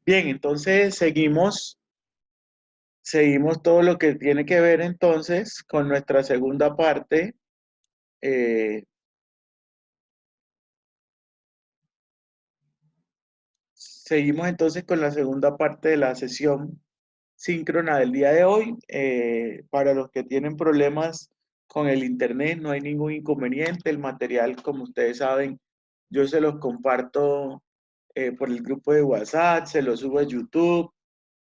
Bien, entonces seguimos todo lo que tiene que ver entonces con nuestra segunda parte. Eh, Seguimos entonces con la segunda parte de la sesión síncrona del día de hoy. Para los que tienen problemas con el internet, no hay ningún inconveniente. El material, como ustedes saben, yo se los comparto por el grupo de WhatsApp, se los subo a YouTube.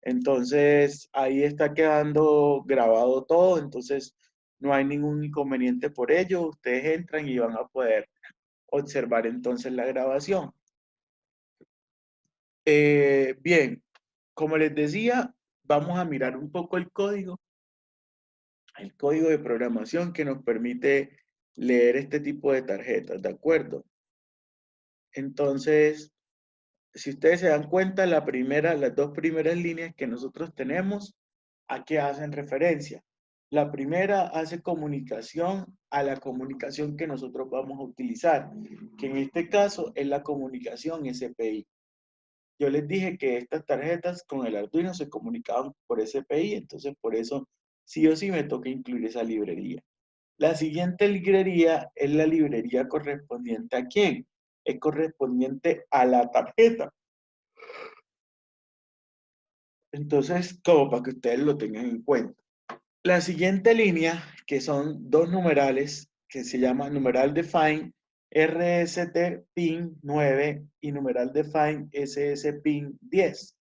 Entonces, ahí está quedando grabado todo, entonces no hay ningún inconveniente por ello. Ustedes entran y van a poder observar entonces la grabación. Bien, como les decía, vamos a mirar un poco el código de programación que nos permite leer este tipo de tarjetas, ¿de acuerdo? Entonces, si ustedes se dan cuenta, las dos primeras líneas que nosotros tenemos, ¿a qué hacen referencia? La primera hace comunicación a la comunicación que nosotros vamos a utilizar, que en este caso es la comunicación SPI. Yo les dije que estas tarjetas con el Arduino se comunicaban por SPI, entonces por eso sí o sí me toca incluir esa librería. La siguiente librería es la librería correspondiente ¿a quién? Es correspondiente a la tarjeta. Entonces, como para que ustedes lo tengan en cuenta. La siguiente línea, que son dos numerales, que se llama numeral define RST pin 9 y numeral define SS pin 10.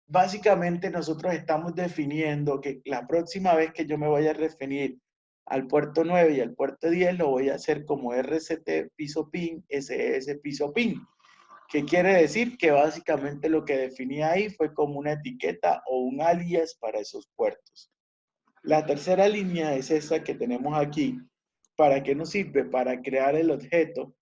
Básicamente nosotros estamos definiendo que la próxima vez que yo me vaya a referir al puerto 9 y al puerto 10 lo voy a hacer como RCT piso pin, SS piso pin. ¿Qué quiere decir? Que básicamente lo que definí ahí fue como una etiqueta o un alias para esos puertos. La tercera línea es esta que tenemos aquí. ¿Para qué nos sirve? Para crear el objeto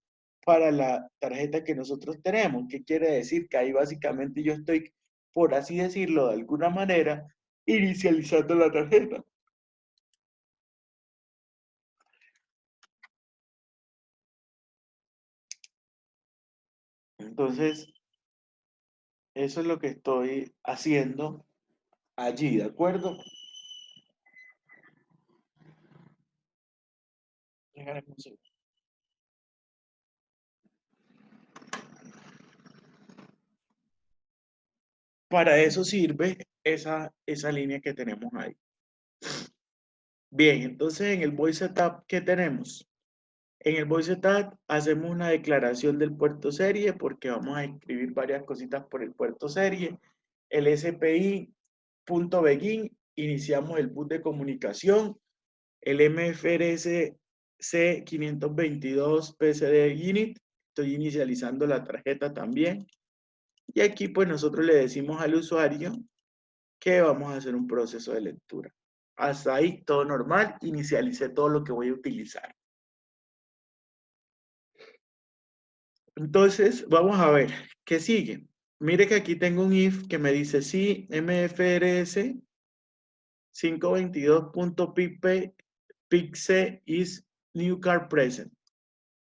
para la tarjeta que nosotros tenemos. ¿Qué quiere decir? Que ahí básicamente yo estoy, por así decirlo de alguna manera, inicializando la tarjeta. Entonces, eso es lo que estoy haciendo allí, ¿de acuerdo? Para eso sirve esa línea que tenemos ahí. Bien, entonces en el voice setup, ¿qué tenemos? En el voice setup hacemos una declaración del puerto serie porque vamos a escribir varias cositas por el puerto serie. El SPI.begin, iniciamos el bus de comunicación. El MFRS C522 PCD Unit, estoy inicializando la tarjeta también. Y aquí pues nosotros le decimos al usuario que vamos a hacer un proceso de lectura. Hasta ahí todo normal, inicialicé todo lo que voy a utilizar. Entonces, vamos a ver, ¿qué sigue? Mire que aquí tengo un if que me dice sí, MFRS 522.pixe is new card present.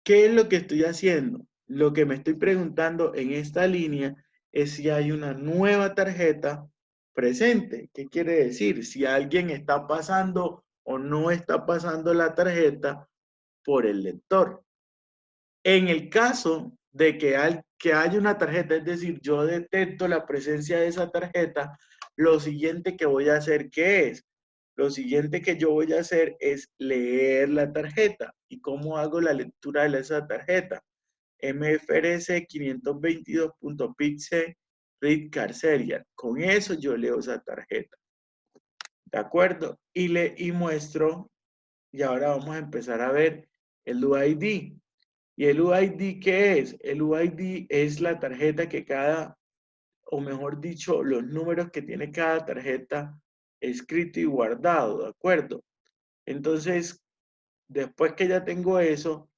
¿Qué es lo que estoy haciendo? Lo que me estoy preguntando en esta línea es si hay una nueva tarjeta presente. ¿Qué quiere decir? Si alguien está pasando o no está pasando la tarjeta por el lector. En el caso de que haya una tarjeta, es decir, yo detecto la presencia de esa tarjeta, lo siguiente que voy a hacer, ¿qué es? Lo siguiente que yo voy a hacer es leer la tarjeta. ¿Y cómo hago la lectura de esa tarjeta? MFRS 522.pixe read card serial. Con eso yo leo esa tarjeta. ¿De acuerdo? Y muestro, y ahora vamos a empezar a ver el UID. ¿Y el UID qué es? El UID es la tarjeta que o mejor dicho, los números que tiene cada tarjeta escrito y guardado, ¿de acuerdo? Entonces, después que ya tengo eso,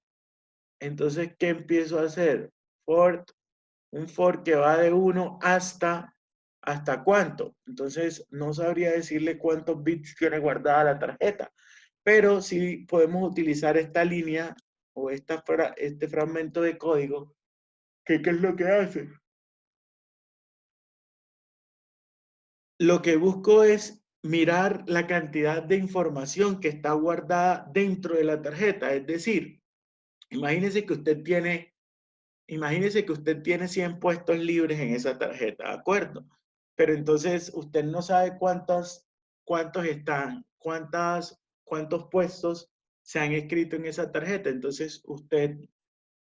entonces, ¿qué empiezo a hacer? Un for que va de 1 ¿hasta cuánto? Entonces, no sabría decirle cuántos bits tiene guardada la tarjeta, pero sí podemos utilizar esta línea o este fragmento de código. ¿Qué es lo que hace? lo que busco es mirar la cantidad de información que está guardada dentro de la tarjeta. Es decir, imagínese que usted tiene, imagínese que usted tiene 100 puestos libres en esa tarjeta, ¿de acuerdo? Pero entonces usted no sabe cuántos están, cuántos puestos se han escrito en esa tarjeta. Entonces usted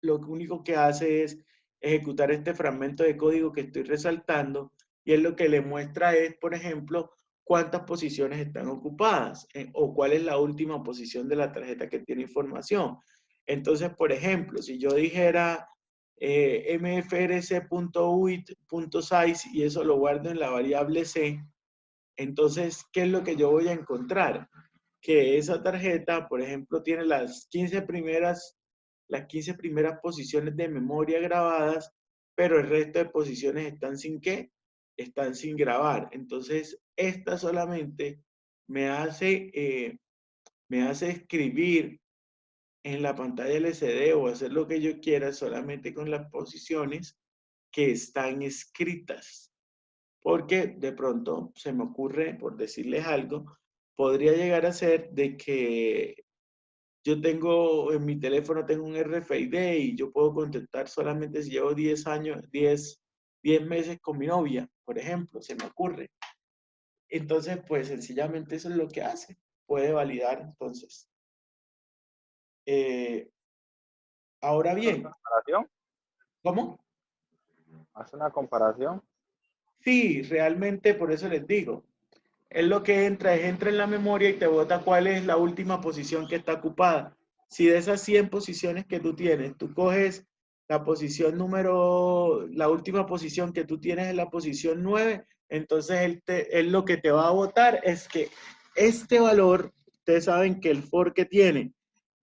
lo único que hace es ejecutar este fragmento de código que estoy resaltando y es lo que le muestra es, por ejemplo, cuántas posiciones están ocupadas o cuál es la última posición de la tarjeta que tiene información. Entonces, por ejemplo, si yo dijera mfrc.uit.size y eso lo guardo en la variable c, entonces, ¿qué es lo que yo voy a encontrar? Que esa tarjeta, por ejemplo, tiene las 15 primeras posiciones de memoria grabadas, pero el resto de posiciones están sin qué, están sin grabar. Entonces, esta solamente me hace, eh, me hace escribir en la pantalla LCD o hacer lo que yo quiera solamente con las posiciones que están escritas. Porque de pronto se me ocurre, por decirles algo, podría llegar a ser de que yo tengo, en mi teléfono tengo un RFID y yo puedo contestar solamente si llevo 10 años, 10 meses con mi novia, por ejemplo, se me ocurre. Entonces, pues sencillamente eso es lo que hace. Puede validar entonces. Eh, ahora ¿Hace una bien, comparación? ¿cómo? ¿Hace una comparación? Sí, realmente por eso les digo. Es lo que entra en la memoria y te bota cuál es la última posición que está ocupada. Si de esas 100 posiciones que tú tienes, tú coges la posición la última posición que tú tienes es la posición 9, entonces él lo que te va a botar es que este valor, ustedes saben que el for que tiene,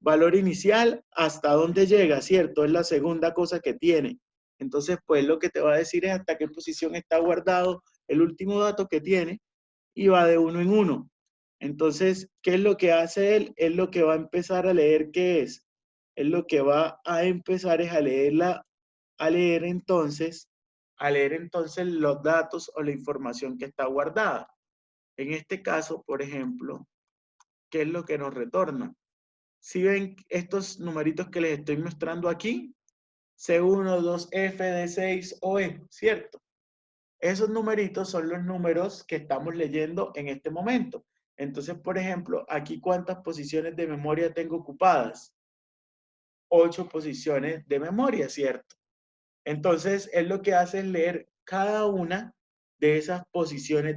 valor inicial, hasta dónde llega, ¿cierto? Es la segunda cosa que tiene. Entonces, pues lo que te va a decir es hasta qué posición está guardado el último dato que tiene y va de uno en uno. Entonces, ¿qué es lo que hace él? Es lo que va a empezar a leer, ¿qué es? Es lo que va a empezar es a leer entonces los datos o la información que está guardada. En este caso, por ejemplo, ¿qué es lo que nos retorna? Si ven estos numeritos que les estoy mostrando aquí, C1, 2F, D6, OE, ¿cierto? Esos numeritos son los números que estamos leyendo en este momento. Entonces, por ejemplo, aquí cuántas posiciones de memoria tengo ocupadas. 8 posiciones de memoria, ¿cierto? Entonces, él lo que hace es leer de esas posiciones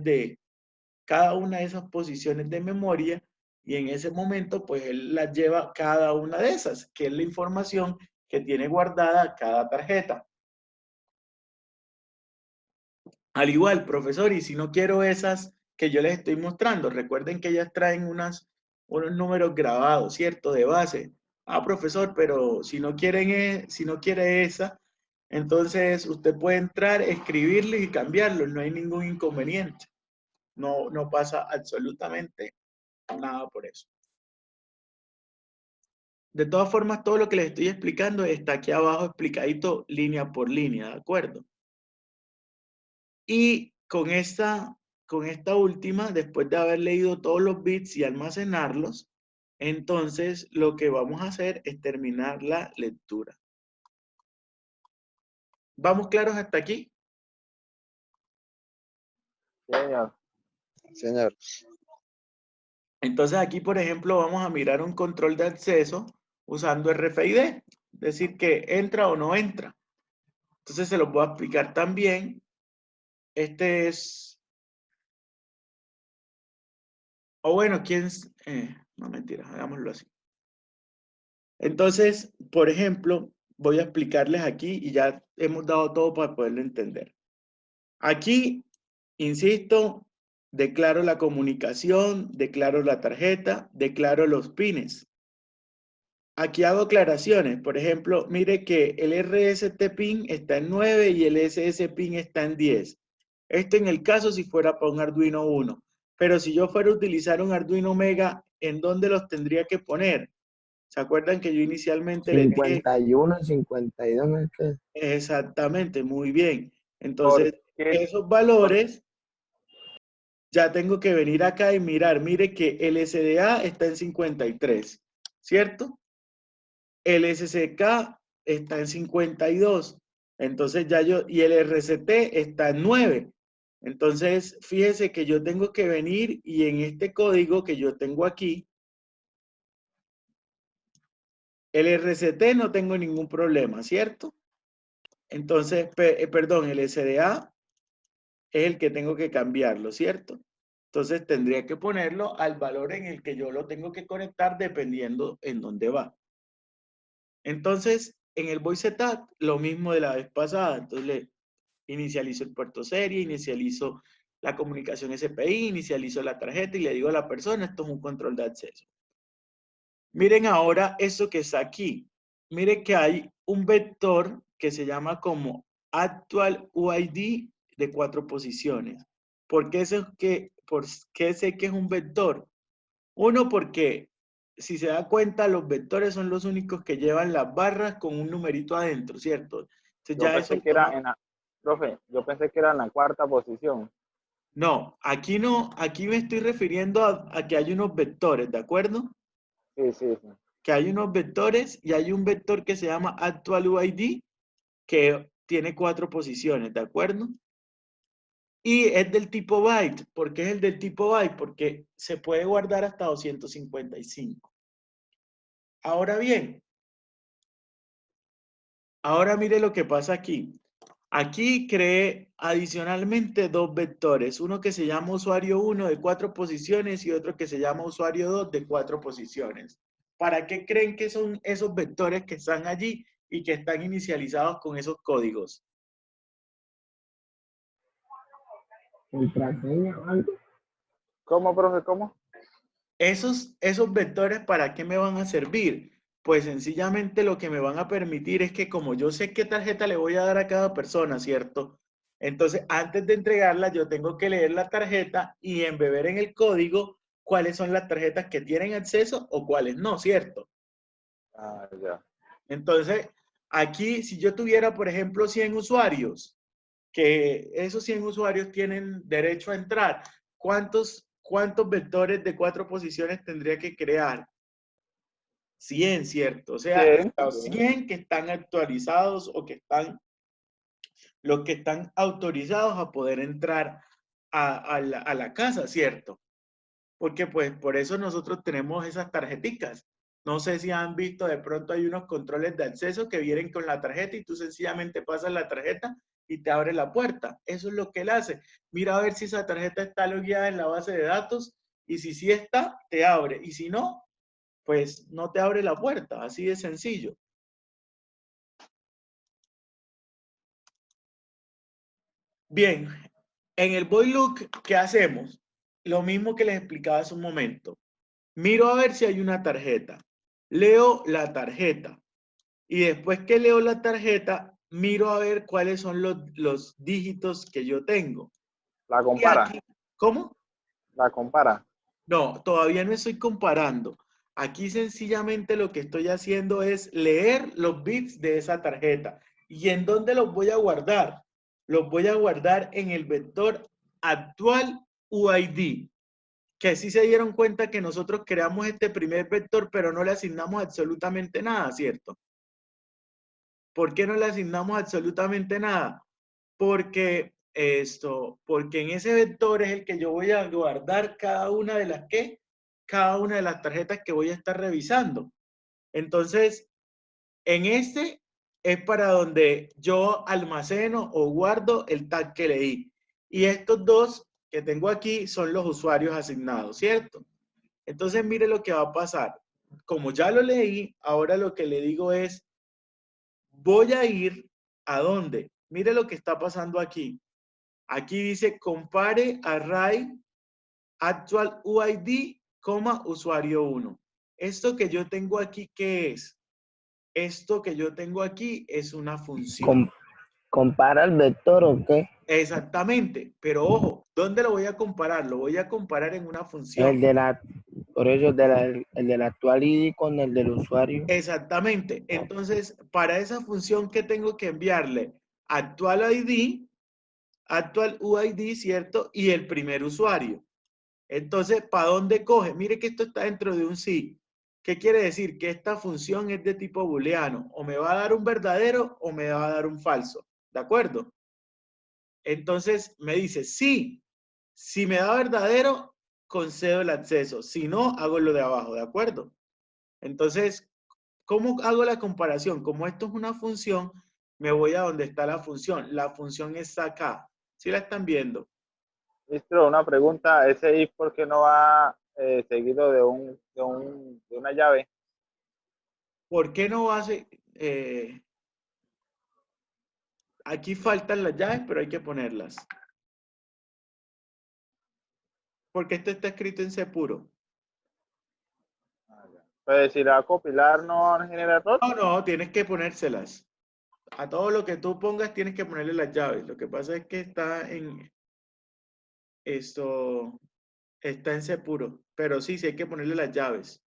cada una de esas posiciones de memoria y en ese momento, pues él las lleva cada una de esas, que es la información que tiene guardada cada tarjeta. Al igual, profesor, y si no quiero esas que yo les estoy mostrando, recuerden que ellas traen unos números grabados, ¿cierto? De base. Ah, profesor, pero si no quiere esa, entonces usted puede entrar, escribirle y cambiarlo, no hay ningún inconveniente. No, no pasa absolutamente nada por eso. De todas formas, todo lo que les estoy explicando está aquí abajo explicadito línea por línea, ¿de acuerdo? Y con esta última, después de haber leído todos los bits y almacenarlos, entonces lo que vamos a hacer es terminar la lectura. ¿Vamos claros hasta aquí? Señor. Señor. Entonces aquí, por ejemplo, vamos a mirar un control de acceso usando RFID, es decir, que entra o no entra. Entonces se los voy a explicar también. Este es, o bueno, no mentira, hagámoslo así. Entonces, por ejemplo, voy a explicarles aquí y ya hemos dado todo para poderlo entender. Aquí, insisto, declaro la comunicación, declaro la tarjeta, declaro los pines. Aquí hago aclaraciones. Por ejemplo, mire que el RST pin está en 9 y el SS pin está en 10. Esto en el caso si fuera para un Arduino 1. Pero si yo fuera a utilizar un Arduino Mega, ¿en dónde los tendría que poner? ¿Se acuerdan que yo inicialmente les dije 51, 52, ¿no es que? exactamente, muy bien? ¿Por Entonces, qué? esos valores ya tengo que venir acá y mirar. Mire que el SDA está en 53, ¿cierto? El SCK está en 52. Entonces ya yo, y el RCT está en 9. Entonces, fíjese que yo tengo que venir y en este código que yo tengo aquí, el RCT no tengo ningún problema, ¿cierto? Entonces, perdón, el SDA es el que tengo que cambiarlo, ¿cierto? Entonces tendría que ponerlo al valor en el que yo lo tengo que conectar dependiendo en dónde va. Entonces, en el voice setup, lo mismo de la vez pasada. Entonces, le inicializo el puerto serie, inicializo la comunicación SPI, inicializo la tarjeta y le digo a la persona, esto es un control de acceso. Miren ahora eso que está aquí. Miren que hay un vector que se llama como Actual UID de 4 posiciones. ¿Por qué sé que es un vector? Uno, porque si se da cuenta, los vectores son los únicos que llevan las barras con un numerito adentro, ¿cierto? Entonces Yo ya eso pensé que era en la, profe, yo pensé que era en la cuarta posición. No, aquí no, aquí me estoy refiriendo a que hay unos vectores, ¿de acuerdo? Sí, sí, sí. Que hay unos vectores y hay un vector que se llama Actual UID que tiene 4 posiciones, ¿de acuerdo? Y es del tipo byte. ¿Por qué es el del tipo byte? Porque se puede guardar hasta 255. Ahora bien, ahora mire lo que pasa aquí. Aquí creé adicionalmente 2 vectores, uno que se llama usuario 1 de 4 posiciones y otro que se llama usuario 2 de 4 posiciones. ¿Para qué creen que son esos vectores que están allí y que están inicializados con esos códigos? Contraseña o algo. ¿Cómo, profe? ¿Cómo? Esos vectores, ¿para qué me van a servir? Pues sencillamente lo que me van a permitir es que como yo sé qué tarjeta le voy a dar a cada persona, ¿cierto? Entonces, antes de entregarla, yo tengo que leer la tarjeta y embeber en el código cuáles son las tarjetas que tienen acceso o cuáles no, ¿cierto? Ah, ya. Entonces, aquí, si yo tuviera, por ejemplo, 100 usuarios, que esos 100 usuarios tienen derecho a entrar, ¿cuántos vectores de 4 posiciones tendría que crear? 100, ¿cierto? O sea, Sí, los sí. 100 que están actualizados o que están, los que están autorizados a poder entrar a la casa, ¿cierto? Porque pues por eso nosotros tenemos esas tarjeticas. No sé si han visto, de pronto hay unos controles de acceso que vienen con la tarjeta y tú sencillamente pasas la tarjeta y te abre la puerta. Eso es lo que él hace. Mira a ver si esa tarjeta está logueada en la base de datos y si sí está, te abre. Y si no, pues no te abre la puerta. Así de sencillo. Bien, en el void look, ¿qué hacemos? Lo mismo que les explicaba hace un momento. Miro a ver si hay una tarjeta. Leo la tarjeta. Y después que leo la tarjeta, miro a ver cuáles son los dígitos que yo tengo. La Y compara. aquí, ¿cómo? La compara. No, todavía no estoy comparando. Aquí sencillamente lo que estoy haciendo es leer los bits de esa tarjeta. ¿Y en dónde los voy a guardar? Los voy a guardar en el vector actual UID. Que sí se dieron cuenta que nosotros creamos este primer vector, pero no le asignamos absolutamente nada, ¿cierto? ¿Por qué no le asignamos absolutamente nada? Porque porque en ese vector es el que yo voy a guardar cada una de cada una de las tarjetas que voy a estar revisando. Entonces, en este es para donde yo almaceno o guardo el tag que leí. Y estos dos que tengo aquí son los usuarios asignados, ¿cierto? Entonces, mire lo que va a pasar. Como ya lo leí, ahora lo que le digo es, voy a ir ¿a dónde? Mire lo que está pasando aquí. Aquí dice compare array actual UID, usuario 1. Esto que yo tengo aquí, ¿qué es? Esto que yo tengo aquí es una función. ¿Compara el vector o qué? Exactamente, pero ojo, ¿dónde lo voy a comparar? Lo voy a comparar en una función. El de la, por eso el del actual ID con el del usuario. Exactamente. Entonces, para esa función, ¿qué tengo que enviarle? Actual ID actual UID, ¿cierto? Y el primer usuario. Entonces, ¿para dónde coge? Mire que esto está dentro de un sí. ¿Qué quiere decir? Que esta función es de tipo booleano. O me va a dar un verdadero o me va a dar un falso. ¿De acuerdo? Entonces, me dice, sí. Si me da verdadero, concedo el acceso. Si no, hago lo de abajo. ¿De acuerdo? Entonces, ¿cómo hago la comparación? Como esto es una función, me voy a donde está la función. La función está acá. ¿Sí la están viendo? Listo, una pregunta, ese if, ¿por qué no va seguido de una llave? ¿Por qué no hace? Aquí faltan las llaves, pero hay que ponerlas. Porque esto está escrito en C puro. Pues si la va a compilar no genera error. No, no, tienes que ponérselas. A todo lo que tú pongas tienes que ponerle las llaves. Lo que pasa es que está en esto, está en C puro. Pero sí, sí hay que ponerle las llaves.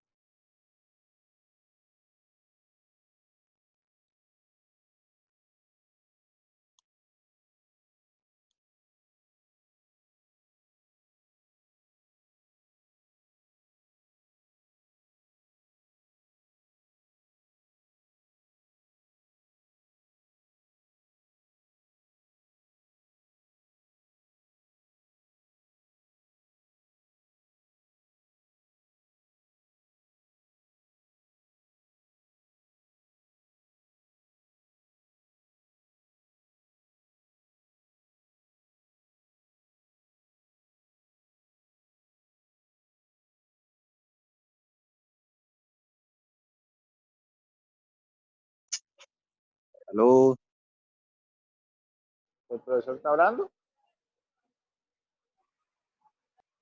Aló, ¿El profesor está hablando?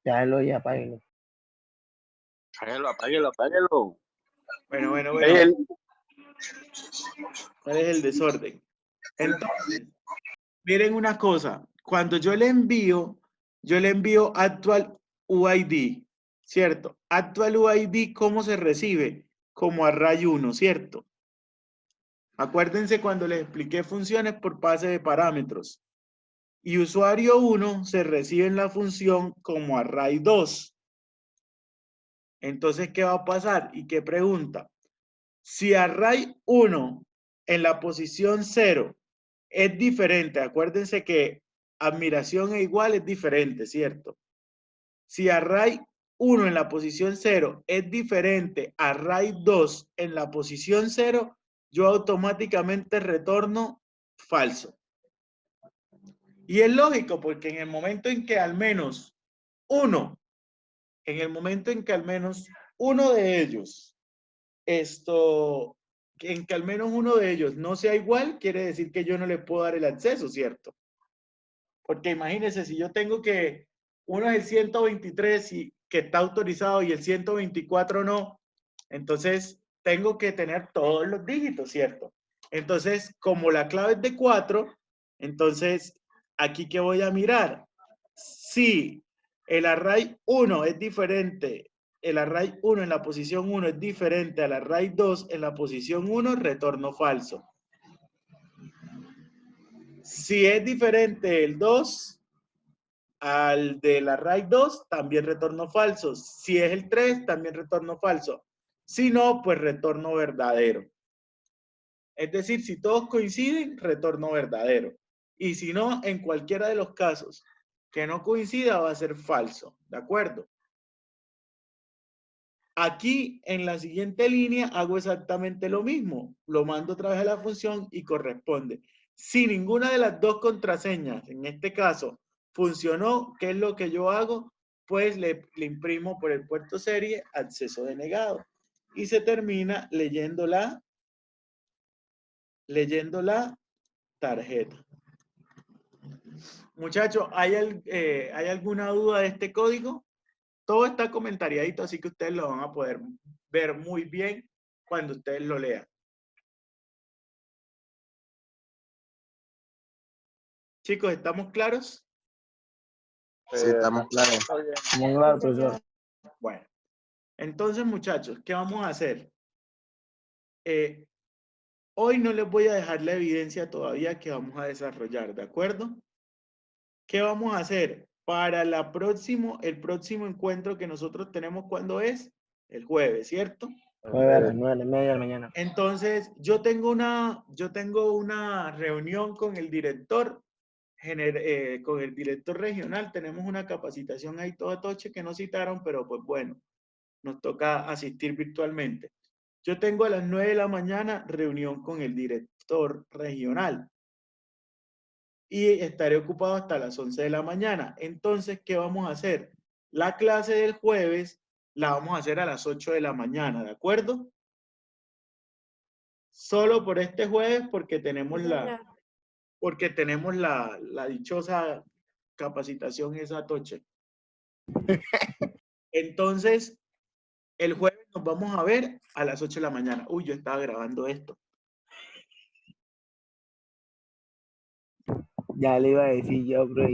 ya lo ya apáguenlo. Apáguelo, apáguelo, apáguelo. Bueno, bueno, bueno. Ey, ¿Cuál es el desorden? Entonces, miren una cosa. Cuando yo le envío actual UID, ¿cierto? Actual UID, ¿cómo se recibe? Como array 1, ¿cierto? Acuérdense cuando les expliqué funciones por pase de parámetros. Y usuario 1 se recibe en la función como array 2. Entonces, ¿qué va a pasar? ¿Y qué pregunta? Si array 1 en la posición 0 es diferente, acuérdense que admiración e igual es diferente, ¿cierto? Si array 1 en la posición 0 es diferente a array 2 en la posición 0, yo automáticamente retorno falso. Y es lógico porque en el momento en que al menos uno de ellos, en que al menos uno de ellos no sea igual, quiere decir que yo no le puedo dar el acceso, ¿cierto? Porque imagínense, si yo tengo que uno es el 123 y que está autorizado y el 124 no, entonces tengo que tener todos los dígitos, ¿cierto? Entonces, como la clave es de 4, entonces aquí que voy a mirar. Si el array 1 es diferente, el array 1 en la posición 1 es diferente al array 2 en la posición 1, retorno falso. Si es diferente el 2 al del array 2, también retorno falso. Si es el 3, también retorno falso. Si no, pues retorno verdadero. Es decir, si todos coinciden, retorno verdadero. Y si no, en cualquiera de los casos que no coincida, va a ser falso. ¿De acuerdo? Aquí, en la siguiente línea, hago exactamente lo mismo. Lo mando otra vez a la función y corresponde. Si ninguna de las dos contraseñas, en este caso, funcionó, ¿qué es lo que yo hago? Pues le imprimo por el puerto serie acceso denegado. Y se termina leyendo la tarjeta. Muchachos, ¿hay alguna duda de este código? Todo está comentariadito, así que ustedes lo van a poder ver muy bien cuando ustedes lo lean. Chicos, ¿estamos claros? Sí, estamos claros. está bien. Muy claro, profesor. Bueno, entonces muchachos, ¿qué vamos a hacer? Hoy no les voy a dejar la evidencia todavía que vamos a desarrollar, ¿de acuerdo? ¿qué vamos a hacer? Para el próximo encuentro que nosotros tenemos, ¿cuándo es? El jueves, ¿cierto? Jueves a las 9:30 de la mañana. Entonces, yo tengo una reunión con el director, con el director regional. Tenemos una capacitación ahí toda toche que nos citaron, pero pues bueno, nos toca asistir virtualmente. Yo tengo a las 9 de la mañana reunión con el director regional y estaré ocupado hasta las 11 de la mañana. Entonces, ¿qué vamos a hacer? La clase del jueves la vamos a hacer a las 8 de la mañana, ¿de acuerdo? Solo por este jueves porque tenemos la dichosa capacitación esa toche. Entonces, el jueves nos vamos a ver a las 8 de la mañana. Uy, yo estaba grabando esto. Ya le iba a decir yo, bro.